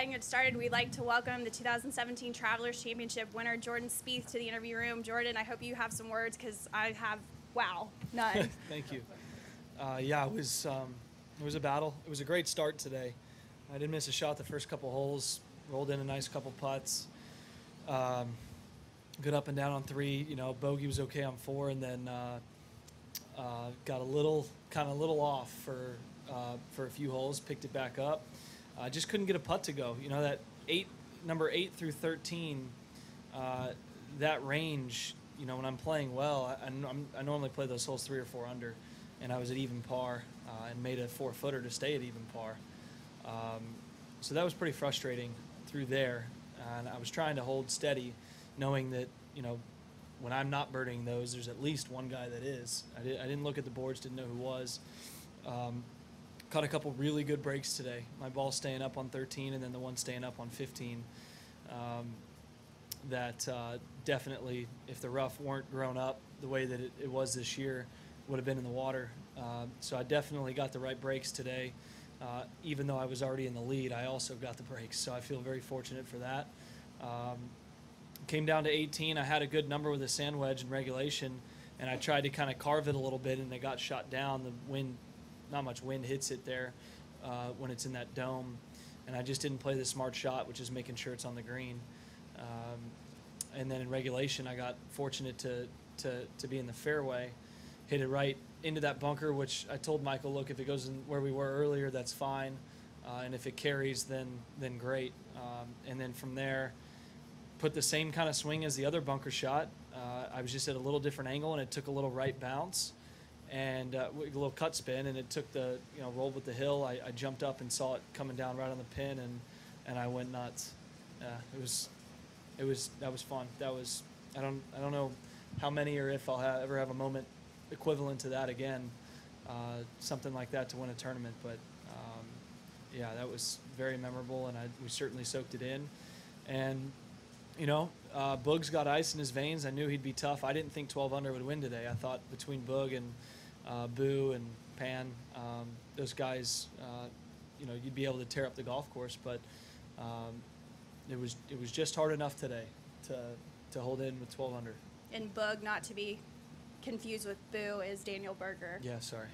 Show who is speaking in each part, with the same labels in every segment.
Speaker 1: Getting it started, we'd like to welcome the 2017 Travelers Championship winner, Jordan Spieth, to the interview room. Jordan, I hope you have some words because I have, wow, none.
Speaker 2: Thank you. Yeah, it was a battle. It was a great start today. I didn't miss a shot the first couple holes. Rolled in a nice couple putts. Good up and down on 3. You know, bogey was okay on 4, and then got a little off for a few holes. Picked it back up. I just couldn't get a putt to go. You know, that number 8 through 13, that range. You know, when I'm playing well, I normally play those holes 3 or 4 under, and I was at even par and made a 4-footer to stay at even par. So that was pretty frustrating through there, and I was trying to hold steady, knowing that, you know, when I'm not birding those, there's at least one guy that is. I didn't look at the boards, didn't know who was. Caught a couple really good breaks today. My ball staying up on 13 and then the one staying up on 15. That definitely, if the rough weren't grown up the way that it was this year, would have been in the water. So I definitely got the right breaks today. Even though I was already in the lead, I also got the breaks. So I feel very fortunate for that. Came down to 18. I had a good number with a sand wedge in regulation, and I tried to kind of carve it a little bit, and it got shot down. The wind, not much wind hits it there when it's in that dome, and I just didn't play the smart shot, which is making sure it's on the green. And then in regulation, I got fortunate to be in the fairway, hit it right into that bunker, which I told Michael, look, if it goes in where we were earlier, that's fine, and if it carries, then great. And then from there, put the same kind of swing as the other bunker shot. I was just at a little different angle, and it took a little right bounce and a little cut spin, and it took the, you know, rolled with the hill. I jumped up and saw it coming down right on the pin, and I went nuts. That was fun. I don't know how many or if I'll ever have a moment equivalent to that again, something like that to win a tournament. But yeah, that was very memorable, and we certainly soaked it in. And you know, Boog's got ice in his veins. I knew he'd be tough. I didn't think 12 under would win today. I thought between Boog and Boo and Pan, those guys, you know, you'd be able to tear up the golf course. But it was just hard enough today to hold in with 12 under.
Speaker 1: And Boog, not to be confused with Boo, is Daniel Berger.
Speaker 2: Yeah, sorry.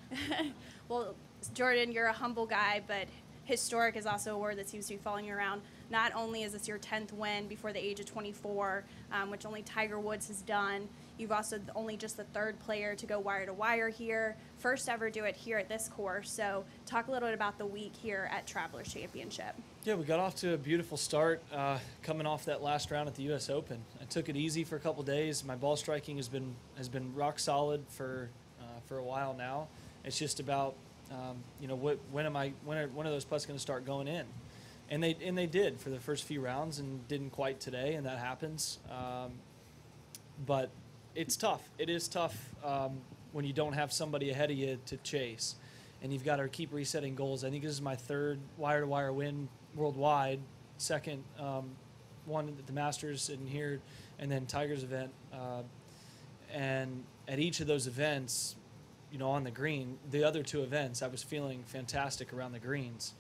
Speaker 1: Well, Jordan, you're a humble guy, but historic is also a word that seems to be following you around. Not only is this your 10th win before the age of 24, which only Tiger Woods has done, you've also only just the 3rd player to go wire to wire here, first ever do it here at this course. So talk a little bit about the week here at Travelers Championship.
Speaker 2: Yeah, we got off to a beautiful start coming off that last round at the U.S. Open. I took it easy for a couple days. My ball striking has been rock solid for a while now. It's just about you know, when are those putts going to start going in? And they did for the first few rounds, and didn't quite today, and that happens. But it's tough. It is tough when you don't have somebody ahead of you to chase, and you've got to keep resetting goals. I think this is my 3rd wire-to-wire win worldwide, 2nd one at the Masters and here, and then Tiger's event. And at each of those events, you know, on the green, the other 2 events, I was feeling fantastic around the greens.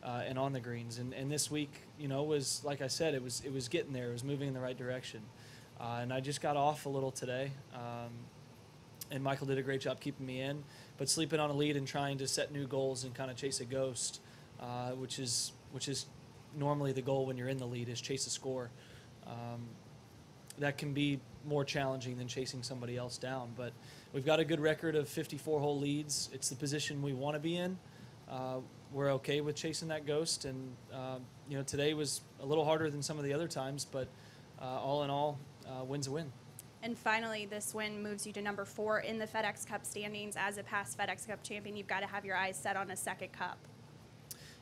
Speaker 2: And on the greens, and this week, you know, was, like I said, it was getting there. It was moving in the right direction, and I just got off a little today. And Michael did a great job keeping me in, but sleeping on a lead and trying to set new goals and kind of chase a ghost, which is normally the goal when you're in the lead, is chase a score. That can be more challenging than chasing somebody else down, but we've got a good record of 54-hole leads. It's the position we want to be in. We're okay with chasing that ghost, and you know, today was a little harder than some of the other times, but all in all, win's a win.
Speaker 1: And finally, this win moves you to number 4 in the FedEx Cup standings. As a past FedEx Cup champion, you've got to have your eyes set on a 2nd cup.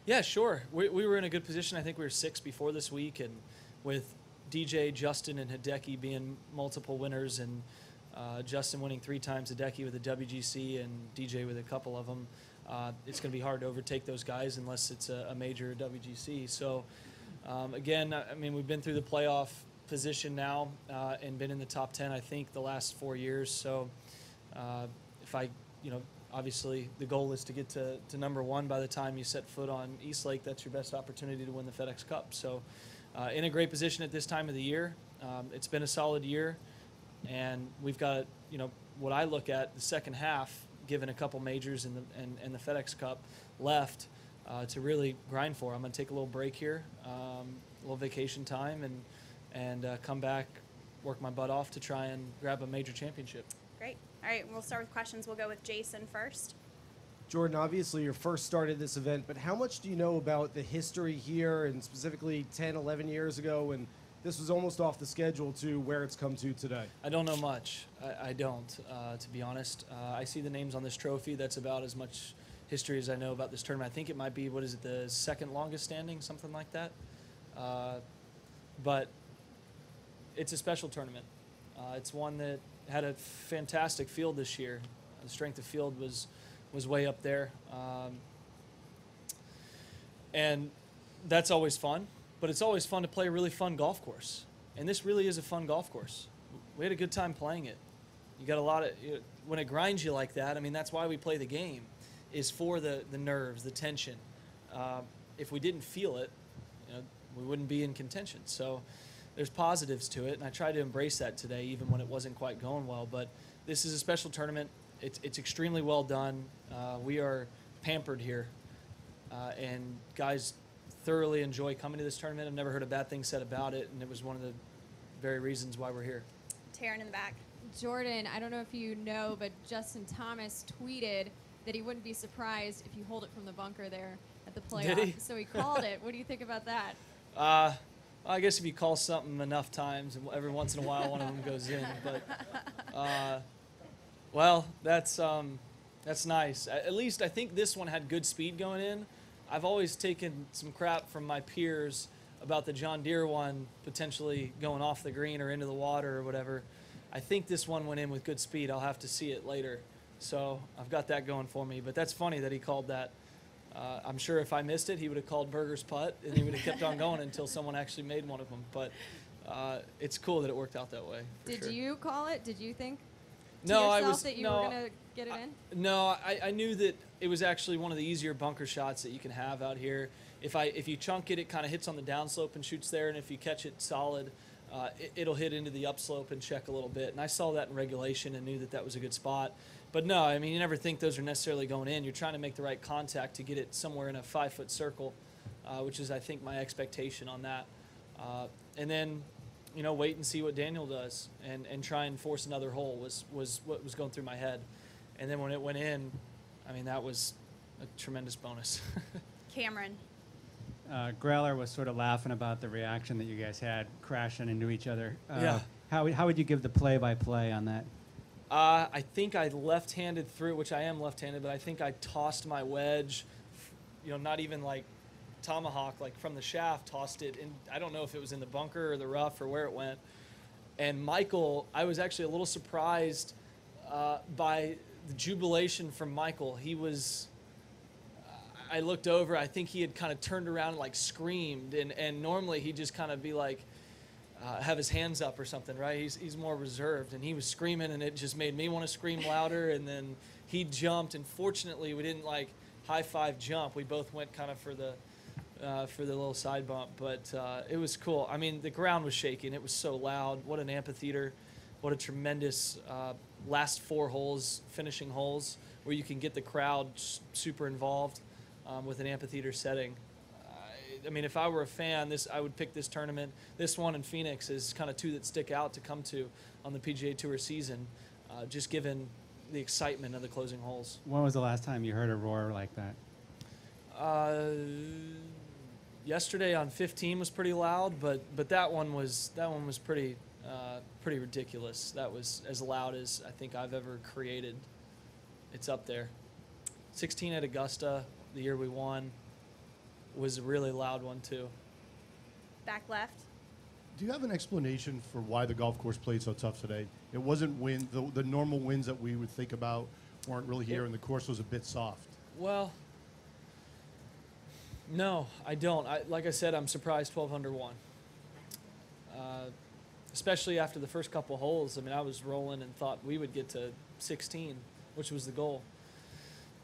Speaker 2: Yeah, sure. We were in a good position. I think we were 6 before this week, and with DJ, Justin, and Hideki being multiple winners, and Justin winning 3 times, Hideki with a WGC, and DJ with a couple of them, it's going to be hard to overtake those guys unless it's a major WGC. So, again, I mean, we've been through the playoff position now and been in the top 10, I think, the last 4 years. So, if I, you know, obviously, the goal is to get to number one by the time you set foot on East Lake. That's your best opportunity to win the FedEx Cup. So in a great position at this time of the year. It's been a solid year, and we've got, what I look at the second half, given a couple majors and the FedEx Cup left to really grind for. I'm going to take a little break here, a little vacation time, and come back, work my butt off to try and grab a major championship.
Speaker 1: Great. All right, we'll start with questions. We'll go with Jason first.
Speaker 3: Jordan, obviously your first start at this event, but how much do you know about the history here, and specifically 10, 11 years ago when this was almost off the schedule, to where it's come to today?
Speaker 2: I don't know much. I don't, to be honest. I see the names on this trophy. That's about as much history as I know about this tournament. I think it might be, the second longest standing, something like that. But it's a special tournament. It's one that had a fantastic field this year. The strength of field was way up there. And that's always fun, but it's always fun to play a really fun golf course. And this really is a fun golf course. We had a good time playing it. You got a lot of, when it grinds you like that, I mean, that's why we play the game, is for the nerves, the tension. If we didn't feel it, we wouldn't be in contention. So there's positives to it, and I tried to embrace that today, even when it wasn't quite going well. But this is a special tournament. It's extremely well done. We are pampered here, and guys thoroughly enjoy coming to this tournament. I've never heard a bad thing said about it, and it was one of the very reasons why we're here.
Speaker 1: Taryn in the back.
Speaker 4: Jordan, I don't know if you know, but Justin Thomas tweeted that he wouldn't be surprised if you hold it from the bunker there at the playoff.
Speaker 2: Did he?
Speaker 4: So he called it. What do you think about that?
Speaker 2: I guess if you call something enough times, and every once in a while one of them goes in. But well, that's nice. At least I think this one had good speed going in. I've always taken some crap from my peers about the John Deere one potentially going off the green or into the water or whatever. I think this one went in with good speed. I'll have to see it later. So I've got that going for me. But that's funny that he called that. I'm sure if I missed it, he would have called Berger's putt, and he would have kept on going until someone actually made one of them. But it's cool that it worked out that way.
Speaker 4: Did you call it? Did you think
Speaker 2: no,
Speaker 4: I
Speaker 2: yourself
Speaker 4: was, that you were going to get it in?
Speaker 2: No, I knew that it was actually one of the easier bunker shots that you can have out here. If you chunk it, it kind of hits on the downslope and shoots there, and if you catch it solid, it'll hit into the upslope and check a little bit. And I saw that in regulation and knew that that was a good spot. But no, I mean, you never think those are necessarily going in. You're trying to make the right contact to get it somewhere in a 5-foot circle, which is, I think, my expectation on that. And then, wait and see what Daniel does and try and force another hole was what was going through my head. And then when it went in, I mean, that was a tremendous bonus.
Speaker 1: Cameron.
Speaker 5: Greller was sort of laughing about the reaction that you guys had crashing into each other.
Speaker 2: Yeah.
Speaker 5: How would you give the play-by-play on that?
Speaker 2: I think I left-handed through, which I am left-handed, but I think I tossed my wedge, not even like tomahawk, like from the shaft, tossed it in. I don't know if it was in the bunker or the rough or where it went. And Michael, I was actually a little surprised by the jubilation from Michael. He was, I looked over, I think he had kind of turned around and like screamed, and normally he'd just kind of be like, have his hands up or something, right? He's more reserved, and he was screaming, and it just made me want to scream louder. And then he jumped, and fortunately we didn't like high five jump. We both went kind of for the little side bump, but it was cool. I mean, the ground was shaking. It was so loud. What an amphitheater! What a tremendous last 4 holes, finishing holes, where you can get the crowd super involved with an amphitheater setting. I mean, if I were a fan, I would pick this tournament. This one in Phoenix is kind of 2 that stick out to come to on the PGA Tour season, just given the excitement of the closing holes.
Speaker 5: When was the last time you heard a roar like that?
Speaker 2: Yesterday on 15 was pretty loud, but that one was pretty ridiculous. That was as loud as I think I've ever created. It's up there. 16 at Augusta, the year we won, was a really loud one too.
Speaker 1: Back left.
Speaker 6: Do you have an explanation for why the golf course played so tough today? It wasn't the normal winds that we would think about weren't really here, and the course was a bit soft.
Speaker 2: Well, no, I don't. Like I said, I'm surprised 12 under 1. Especially after the first couple holes. I mean, I was rolling and thought we would get to 16, which was the goal.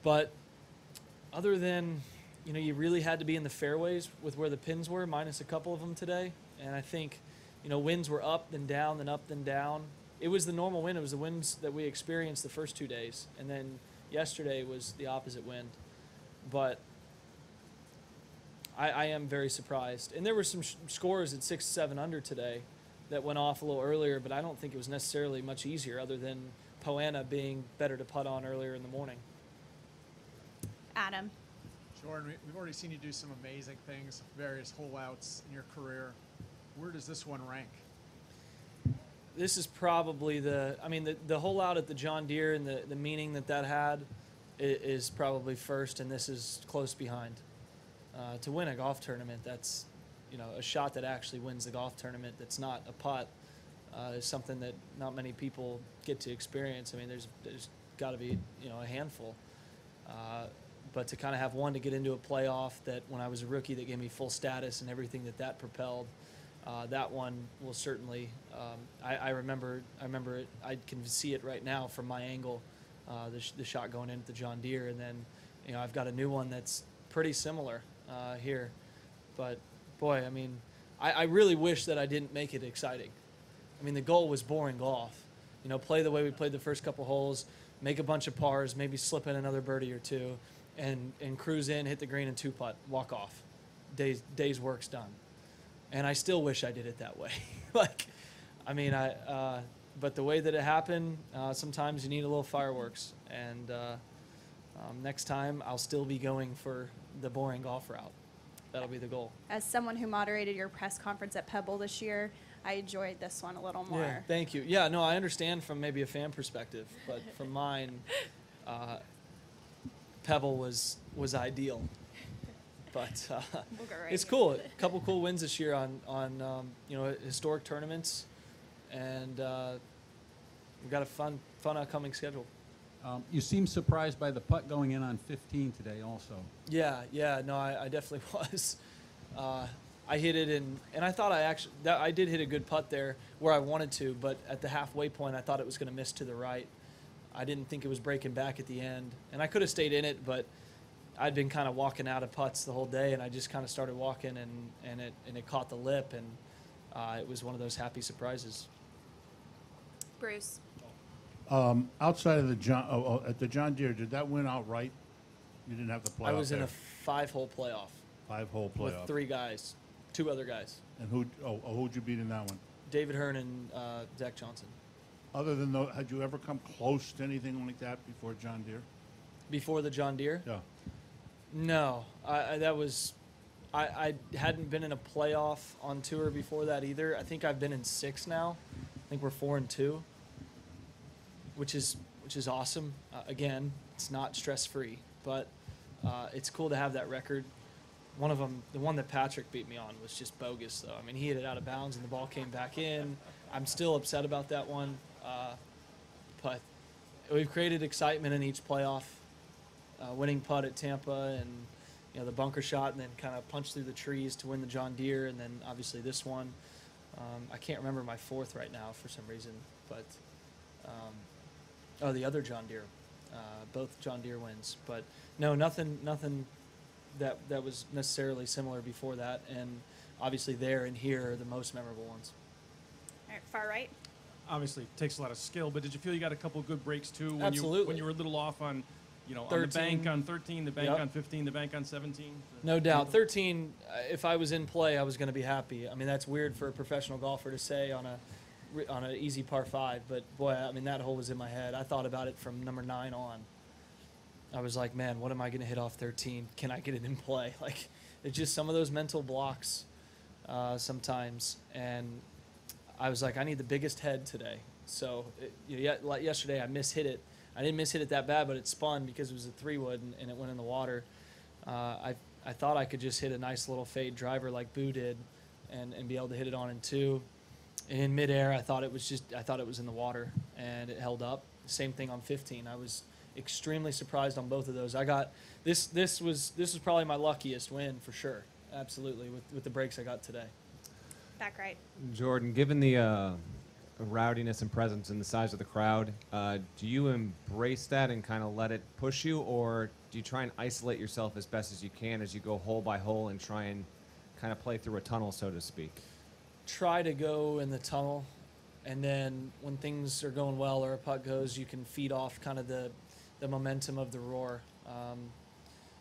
Speaker 2: But other than, you really had to be in the fairways with where the pins were, minus a couple of them today. And I think, winds were up, then down, then up, then down. It was the normal wind. It was the winds that we experienced the first 2 days. And then yesterday was the opposite wind. But I am very surprised. And there were some scores at 6, 7 under today that went off a little earlier, but I don't think it was necessarily much easier other than Poana being better to putt on earlier in the morning.
Speaker 1: Adam.
Speaker 7: Jordan, we've already seen you do some amazing things, various hole outs in your career. Where does this one rank?
Speaker 2: This is probably the hole out at the John Deere and the meaning that had is probably first, and this is close behind. To win a golf tournament, that's, a shot that actually wins the golf tournament that's not a putt is something that not many people get to experience. I mean, there's got to be, a handful. But to kind of have one to get into a playoff that when I was a rookie that gave me full status and everything that propelled, that one will certainly, I remember it, I can see it right now from my angle, the shot going in at the John Deere. And then, I've got a new one that's pretty similar here. But, boy, I really wish that I didn't make it exciting. The goal was boring golf. Play the way we played the first couple holes, make a bunch of pars, maybe slip in another birdie or two, and cruise in, hit the green and 2-putt, walk off. Day's work's done. And I still wish I did it that way. But the way that it happened, sometimes you need a little fireworks. And next time, I'll still be going for the boring golf route. That'll be the goal.
Speaker 1: As someone who moderated your press conference at Pebble this year, I enjoyed this one a little more.
Speaker 2: Yeah, thank you. Yeah, no, I understand from maybe a fan perspective, but from mine, Pebble was ideal. But
Speaker 1: We'll go right
Speaker 2: it's
Speaker 1: here.
Speaker 2: cool. A couple cool wins this year on historic tournaments, and we've got a fun upcoming schedule.
Speaker 8: You seem surprised by the putt going in on 15 today also.
Speaker 2: Yeah, no, I definitely was. I hit it and I thought I did hit a good putt there where I wanted to, but at the halfway point I thought it was going to miss to the right. I didn't think it was breaking back at the end, and I could have stayed in it, but I'd been kind of walking out of putts the whole day, and I just kind of started walking, and it caught the lip, and it was one of those happy surprises.
Speaker 1: Bruce.
Speaker 6: Outside of at the John Deere, did that win outright? You didn't have to play.
Speaker 2: I was in
Speaker 6: there.
Speaker 2: a 5-hole playoff.
Speaker 6: 5-hole playoff.
Speaker 2: With 3 guys, 2 other guys.
Speaker 6: And who'd you beat in that one?
Speaker 2: David Hearn and Zach Johnson.
Speaker 6: Other than those, had you ever come close to anything like that before John Deere?
Speaker 2: Before the John Deere?
Speaker 6: Yeah.
Speaker 2: No, I hadn't been in a playoff on tour before that either. I think I've been in 6 now. I think we're 4-2, which is awesome. Again, it's not stress-free, but it's cool to have that record. One of them, the one that Patrick beat me on, was just bogus, though. He hit it out of bounds and the ball came back in. I'm still upset about that one, but we've created excitement in each playoff. Winning putt at Tampa, and the bunker shot, and then kind of punch through the trees to win the John Deere, and then obviously this one. I can't remember my 4th right now for some reason, but the other John Deere, both John Deere wins. But no, nothing that was necessarily similar before that, and obviously there and here are the most memorable ones.
Speaker 1: All right, far right.
Speaker 9: Obviously, it takes a lot of skill, but did you feel you got a couple good breaks too?
Speaker 2: Absolutely.
Speaker 9: When you were a little off on, on the
Speaker 2: 13.
Speaker 9: bank on 13, the bank
Speaker 2: Yep.
Speaker 9: on 15, the bank on 17?
Speaker 2: No doubt. 13, if I was in play, I was going to be happy. That's weird for a professional golfer to say on an easy par 5, but boy, that hole was in my head. I thought about it from number 9 on. I was like, man, what am I going to hit off 13? Can I get it in play? It's just some of those mental blocks sometimes, and I was like, I need the biggest head today. So like yesterday, I mishit it. I didn't mishit it that bad, but it spun because it was a 3-wood and it went in the water. I thought I could just hit a nice little fade driver like Boo did, and be able to hit it on in 2. And in midair, I thought it was in the water, and it held up. Same thing on 15. I was extremely surprised on both of those. I got this was probably my luckiest win for sure. Absolutely, with the breaks I got today.
Speaker 1: Back right.
Speaker 10: Jordan, given the rowdiness and presence in the size of the crowd. Do you embrace that and kind of let it push you, or do you try and isolate yourself as best as you can as you go hole by hole and try and kind of play through a tunnel, so to speak?
Speaker 2: Try to go in the tunnel, and then when things are going well or a putt goes, you can feed off kind of the momentum of the roar.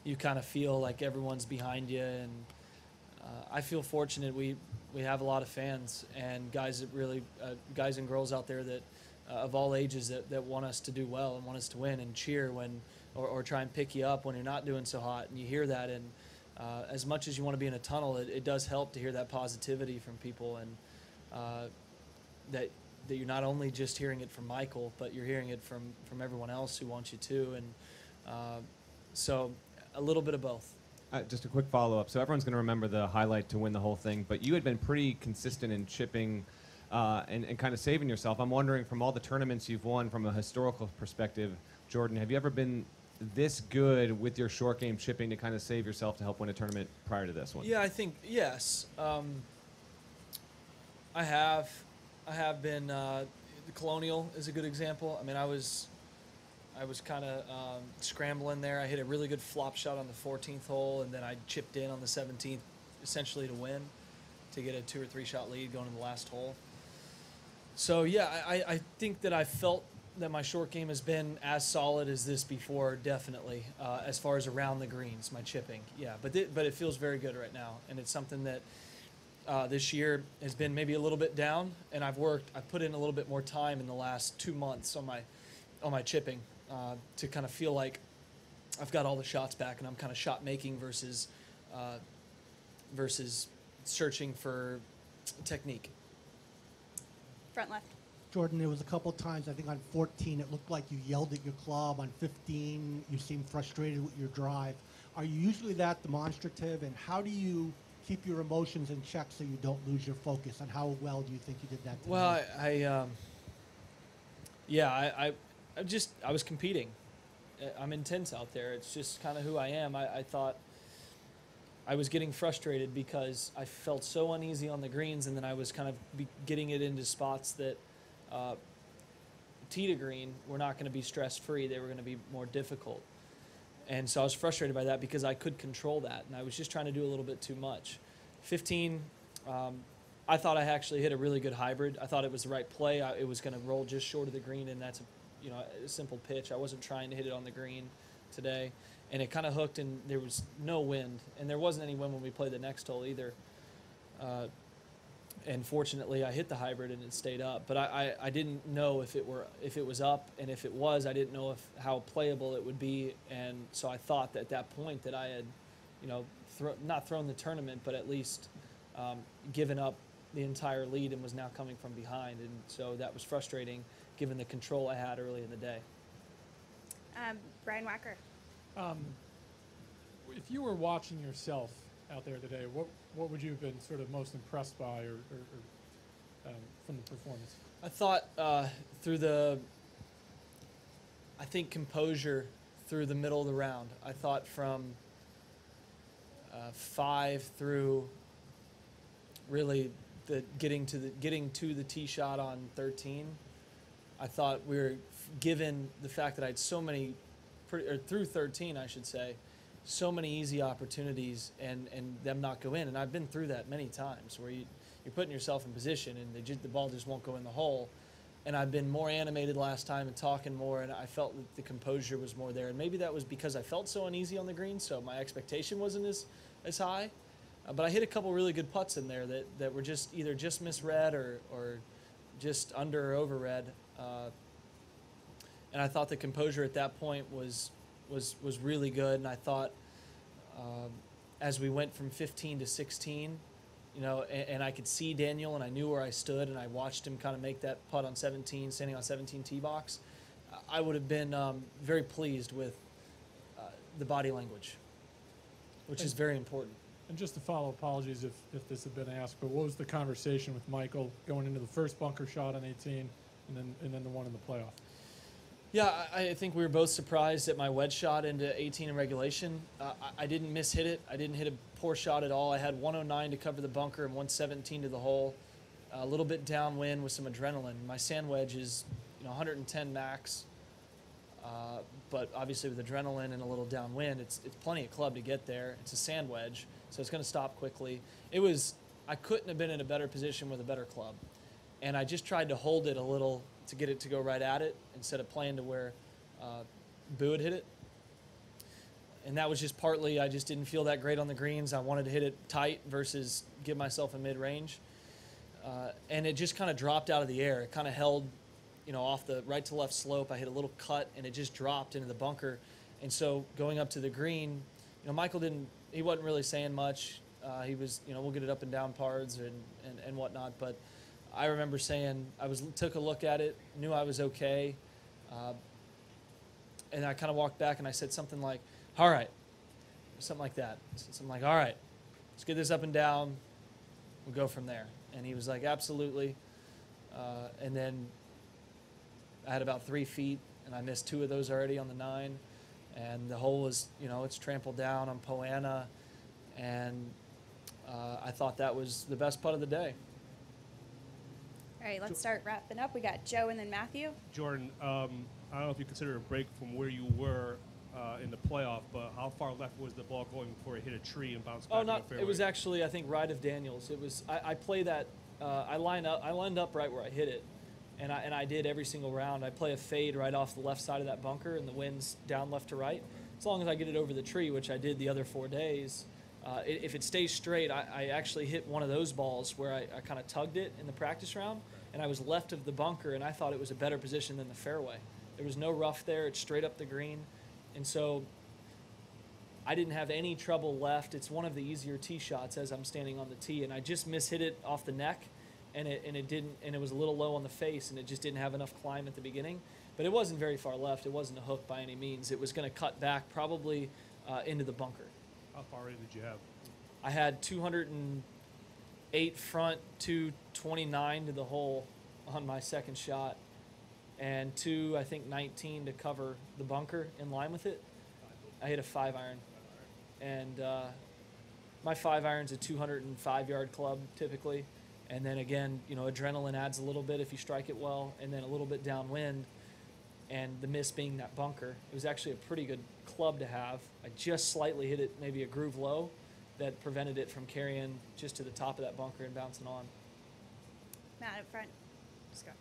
Speaker 2: You kind of feel like everyone's behind you, and I feel fortunate. We have a lot of fans and guys that really guys and girls out there that of all ages that want us to do well and want us to win and cheer when or try and pick you up when you're not doing so hot, and you hear that. And as much as you want to be in a tunnel, it does help to hear that positivity from people, and that you're not only just hearing it from Michael, but you're hearing it from everyone else who wants you to. And so a little bit of both.
Speaker 10: Just a quick follow-up. So everyone's going to remember the highlight to win the whole thing, but you had been pretty consistent in chipping and kind of saving yourself. I'm wondering, from all the tournaments you've won from a historical perspective, Jordan, have you ever been this good with your short game chipping to kind of save yourself to help win a tournament prior to this one?
Speaker 2: Yeah, I think, yes. I have been. The Colonial is a good example. I mean, I was kind of scrambling there. I hit a really good flop shot on the 14th hole, and then I chipped in on the 17th, essentially to win, to get a 2 or 3 shot lead going to the last hole. So yeah, I think that I felt that my short game has been as solid as this before, definitely, as far as around the greens, my chipping. Yeah, but it feels very good right now, and it's something that this year has been maybe a little bit down, and I've put in a little bit more time in the last 2 months on my chipping to kind of feel like I've got all the shots back, and I'm kind of shot making versus searching for technique.
Speaker 1: Front left.
Speaker 11: Jordan, there was a couple times, I think on 14, it looked like you yelled at your club. On 15, you seemed frustrated with your drive. Are you usually that demonstrative, and how do you keep your emotions in check so you don't lose your focus? And how well do you think you did that today?
Speaker 2: Well, I was competing. I'm intense out there. It's just kind of who I am. I thought I was getting frustrated because I felt so uneasy on the greens, and then I was kind of getting it into spots that tee to green were not going to be stress-free. They were going to be more difficult. And so I was frustrated by that because I could control that, and I was just trying to do a little bit too much. 15, I thought I actually hit a really good hybrid. I thought it was the right play. It was going to roll just short of the green, and that's a simple pitch. I wasn't trying to hit it on the green today, and it kind of hooked, and there was no wind, and there wasn't any wind when we played the next hole either. And fortunately, I hit the hybrid and it stayed up. But I didn't know if it was up, and if it was, I didn't know how playable it would be. And so I thought that at that point that I had, not thrown the tournament, but at least given up the entire lead and was now coming from behind. And so that was frustrating, given the control I had early in the day.
Speaker 1: Brian Wacker.
Speaker 9: If you were watching yourself out there today, what would you have been sort of most impressed by or from the performance?
Speaker 2: I thought I think composure through the middle of the round. I thought from 5 through really getting to the tee shot on 13. I thought we were given the fact that I had so many, through 13 I should say, so many easy opportunities and them not go in. And I've been through that many times where you're putting yourself in position and the ball just won't go in the hole. And I've been more animated last time and talking more, and I felt that the composure was more there. And maybe that was because I felt so uneasy on the green, so my expectation wasn't as high. But I hit a couple really good putts in there that were just either just misread or just under or overread. And I thought the composure at that point was really good. And I thought as we went from 15 to 16, and I could see Daniel, and I knew where I stood, and I watched him kind of make that putt on 17, standing on 17 tee box, I would have been very pleased with the body language, which is very important.
Speaker 9: And just to follow, apologies if this had been asked, but what was the conversation with Michael going into the first bunker shot on 18 and then the one in the playoff?
Speaker 2: Yeah, I think we were both surprised at my wedge shot into 18 in regulation. I didn't mishit it. I didn't hit a poor shot at all. I had 109 to cover the bunker and 117 to the hole. a little bit downwind with some adrenaline. My sand wedge is 110 max, but obviously with adrenaline and a little downwind, it's plenty of club to get there. It's a sand wedge, so it's going to stop quickly. I couldn't have been in a better position with a better club, and I just tried to hold it a little to get it to go right at it instead of playing to where Boo had hit it. And that was just partly I just didn't feel that great on the greens. I wanted to hit it tight versus give myself a mid-range. And it just kind of dropped out of the air. It kind of held, off the right to left slope. I hit a little cut, and it just dropped into the bunker. And so going up to the green, Michael he wasn't really saying much. He was, we'll get it up and down pards and whatnot. But I remember saying, took a look at it, knew I was okay. And I kind of walked back and I said something like, all right, something like that. Something like, all right, let's get this up and down. We'll go from there. And he was like, absolutely. And then I had about 3 feet, and I missed 2 of those already on the 9. And the hole was, it's trampled down on Poana. And I thought that was the best putt of the day.
Speaker 1: All right, let's start wrapping up. We got Joe and then Matthew.
Speaker 12: Jordan, I don't know if you consider a break from where you were in the playoff, but how far left was the ball going before it hit a tree and bounced back in the fairway?
Speaker 2: It was actually, I think, right of Daniels. It was I play that I lined up right where I hit it, and I did every single round. I play a fade right off the left side of that bunker, and the wind's down left to right. As long as I get it over the tree, which I did the other 4 days, if it stays straight, I actually hit one of those balls where I kind of tugged it in the practice round, and I was left of the bunker, and I thought it was a better position than the fairway. There was no rough there. It's straight up the green. And so I didn't have any trouble left. It's one of the easier tee shots as I'm standing on the tee, and I just mishit it off the neck, and it was a little low on the face, and it just didn't have enough climb at the beginning. But it wasn't very far left. It wasn't a hook by any means. It was going to cut back probably into the bunker.
Speaker 12: How far in did you have?
Speaker 2: I had 208 front, 229 to the hole on my second shot, and 19 to cover the bunker in line with it. I hit a 5-iron, and my 5-iron's a 205-yard club typically, and then again, adrenaline adds a little bit if you strike it well, and then a little bit downwind, and the miss being that bunker. It was actually a pretty good club to have. I just slightly hit it, maybe a groove low, that prevented it from carrying just to the top of that bunker and bouncing on.
Speaker 1: Matt up front. Just go.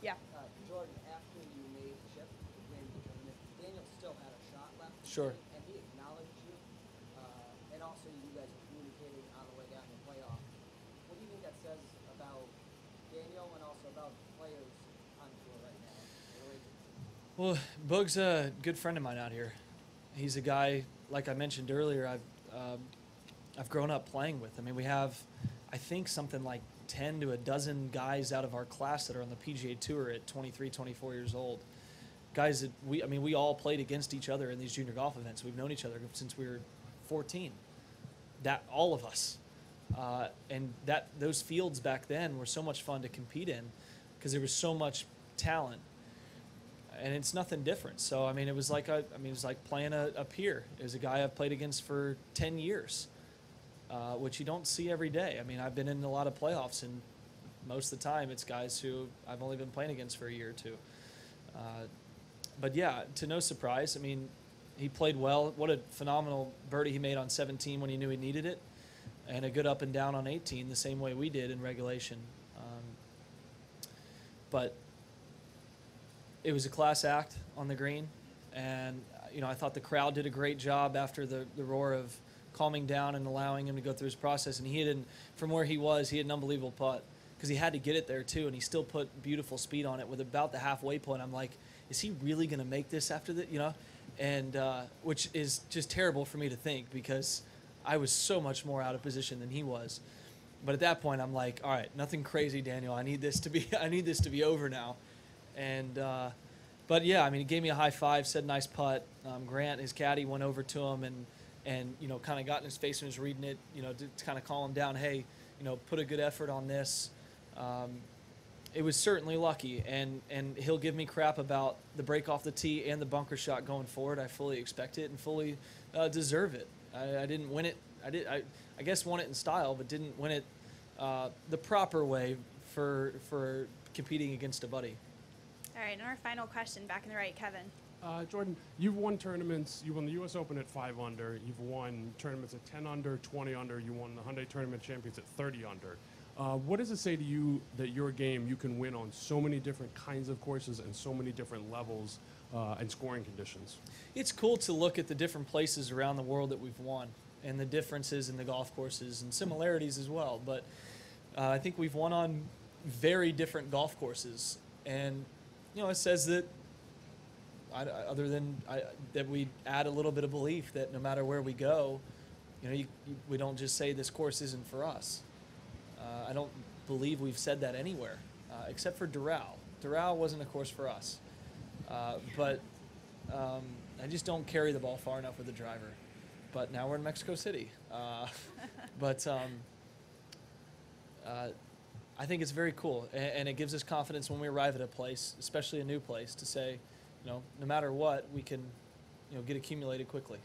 Speaker 1: Yeah.
Speaker 13: Jordan, after you made the chip to win the tournament, Daniel still had a shot left.
Speaker 2: Sure.
Speaker 13: And he acknowledged you. And also you guys were communicating on the way down the playoff. What do you think that says about Daniel and also about players on tour right now?
Speaker 2: Well, Boog's a good friend of mine out here. He's a guy, like I mentioned earlier, I've grown up playing with. I mean, we have, I think, something like 10 to a dozen guys out of our class that are on the PGA Tour at 23, 24 years old. Guys that we all played against each other in these junior golf events. We've known each other since we were 14. That all of us, and those fields back then were so much fun to compete in because there was so much talent, and it's nothing different. So it was like playing a peer. It was a guy I've played against for 10 years. Which you don't see every day. I've been in a lot of playoffs, and most of the time it's guys who I've only been playing against for a year or two. But yeah, to no surprise, he played well. What a phenomenal birdie he made on 17 when he knew he needed it, and a good up and down on 18, the same way we did in regulation. But it was a class act on the green, and I thought the crowd did a great job after the roar of calming down and allowing him to go through his process. And from where he was, he had an unbelievable putt because he had to get it there too, and he still put beautiful speed on it with about the halfway point. I'm like, is he really going to make this after that? And which is just terrible for me to think because I was so much more out of position than he was. But at that point, I'm like, all right, nothing crazy, Daniel. I need this to be over now. And but yeah, he gave me a high five, said nice putt. Grant, his caddy, went over to him and kind of got in his face and was reading it, to kind of calm him down. Hey, put a good effort on this. It was certainly lucky, and he'll give me crap about the break off the tee and the bunker shot going forward. I fully expect it and fully deserve it. I didn't win it. I guess won it in style, but didn't win it the proper way for competing against a buddy.
Speaker 1: All right, and our final question, back in the right, Kevin.
Speaker 14: Jordan, you've won tournaments. You won the U.S. Open at 5 under. You've won tournaments at 10 under, 20 under. You won the Hyundai Tournament Champions at 30 under. What does it say to you that your game, you can win on so many different kinds of courses and so many different levels and scoring conditions?
Speaker 2: It's cool to look at the different places around the world that we've won and the differences in the golf courses and similarities as well. But I think we've won on very different golf courses. And, it says that that we add a little bit of belief that no matter where we go, we don't just say this course isn't for us. I don't believe we've said that anywhere, except for Doral. Doral wasn't a course for us. But I just don't carry the ball far enough with the driver. But now we're in Mexico City. But I think it's very cool, and it gives us confidence when we arrive at a place, especially a new place, to say, no matter what, we can, get accumulated quickly.